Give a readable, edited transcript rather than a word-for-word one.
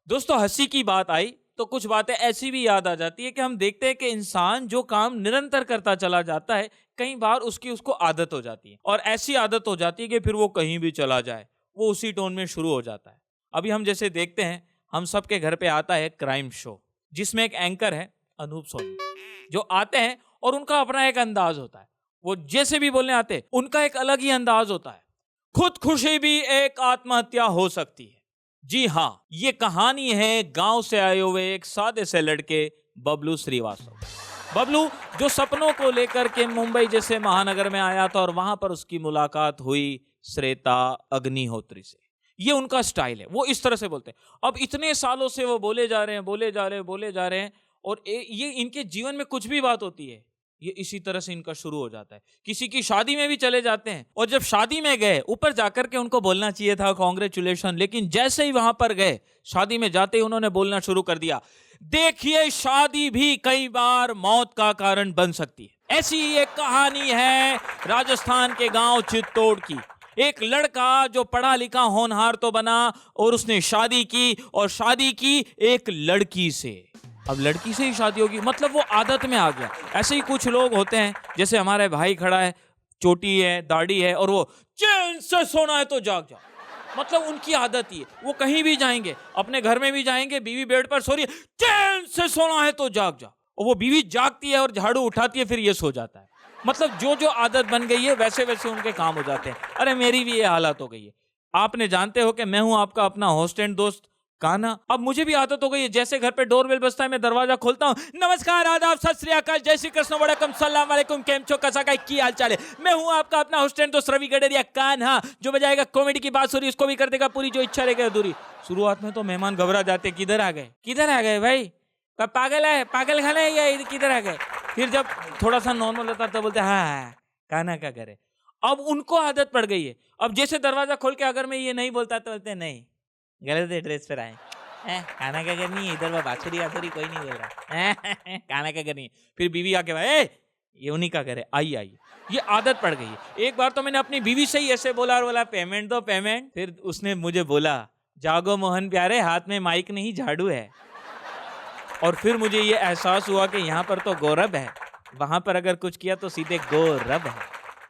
दोस्तों हंसी की बात आई तो कुछ बातें ऐसी भी याद आ जाती है कि हम देखते हैं कि इंसान जो काम निरंतर करता चला जाता है, कई बार उसको आदत हो जाती है और ऐसी आदत हो जाती है कि फिर वो कहीं भी चला जाए वो उसी टोन में शुरू हो जाता है। अभी हम जैसे देखते हैं, हम सबके घर पे आता है क्राइम शो, जिसमें एक एंकर है अनूप सोनी, जो आते हैं और उनका अपना एक अंदाज होता है। वो जैसे भी बोलने आते हैं उनका एक अलग ही अंदाज होता है। खुदकुशी भी एक आत्महत्या हो सकती है। जी हाँ, ये कहानी है गांव से आए हुए एक सादे से लड़के बबलू श्रीवास्तव। बबलू जो सपनों को लेकर के मुंबई जैसे महानगर में आया था और वहां पर उसकी मुलाकात हुई श्वेता अग्निहोत्री से। ये उनका स्टाइल है, वो इस तरह से बोलते हैं। अब इतने सालों से वो बोले जा रहे हैं, बोले जा रहे हैं, बोले जा रहे हैं और ये इनके जीवन में कुछ भी बात होती है, ये इसी तरह से इनका शुरू हो जाता है। किसी की शादी में भी चले जाते हैं और जब शादी में गए, ऊपर जाकर के उनको बोलना चाहिए था कांग्रेचुलेशन, लेकिन जैसे ही वहां पर गए, शादी में जाते ही उन्होंने बोलना शुरू कर दिया, देखिए शादी भी कई बार मौत का कारण बन सकती है। ऐसी एक कहानी है राजस्थान के गांव चित्तौड़ की। एक लड़का जो पढ़ा लिखा होनहार तो बना और उसने शादी की, और शादी की एक लड़की से। अब लड़की से ही शादी होगी, मतलब वो आदत में आ गया। ऐसे ही कुछ लोग होते हैं, जैसे हमारे भाई खड़ा है, चोटी है, दाढ़ी है और वो चैन से सोना है तो जाग जाओ, मतलब उनकी आदत ही है। वो कहीं भी जाएंगे, अपने घर में भी जाएंगे, बीवी बेड पर सो रही है, चैन से सोना है तो जाग जाओ, और वो बीवी जागती है और झाड़ू उठाती है, फिर ये सो जाता है। मतलब जो जो आदत बन गई है वैसे वैसे उनके काम हो जाते हैं। अरे मेरी भी ये हालत हो गई है। आपने जानते हो कि मैं हूं आपका अपना होस्ट एंड दोस्त कान्हा। अब मुझे भी आदत हो गई है, जैसे घर पे डोरबेल बजता है मैं दरवाजा खोलता हूँ, नमस्कार, आदाब, सत श्री अकाल, जय श्री कृष्ण, वड़कम, सलाम वालेकुम, केम छो, कसा का की हाल चाल है। मैं हूँ आपका अपना होस्ट एंड दोस्त रवि गडेरिया कान्हा, जो बजाएगा कॉमेडी की बात सुरी उसको भी कर देगा पूरी, जो इच्छा रहेगी अधूरी। शुरुआत में तो मेहमान घबरा जाते, किधर आ गए, किधर आ गए भाई, पागल है, पागल खाना है या किधर आ गए। फिर जब थोड़ा सा नॉर्मल होता तो बोलते हाँ कान्हा का घर है। अब उनको आदत पड़ गई है। अब जैसे दरवाजा खोल के अगर मैं ये नहीं बोलता तो बोलते नहीं, गलत एड्रेस पर आए, खाना का घर नहीं है इधर, बाछुरी आछुरी कोई नहीं बोल रहा, खाना का घर नहीं है। फिर बीवी आके भाई ये उन्हीं का घर है, आइए आइए। ये आदत पड़ गई है। एक बार तो मैंने अपनी बीवी से ही ऐसे बोला, और बोला पेमेंट दो पेमेंट। फिर उसने मुझे बोला, जागो मोहन प्यारे, हाथ में माइक नहीं झाड़ू है। और फिर मुझे ये एहसास हुआ कि यहाँ पर तो गौरव है, वहां पर अगर कुछ किया तो सीधे गौरव है।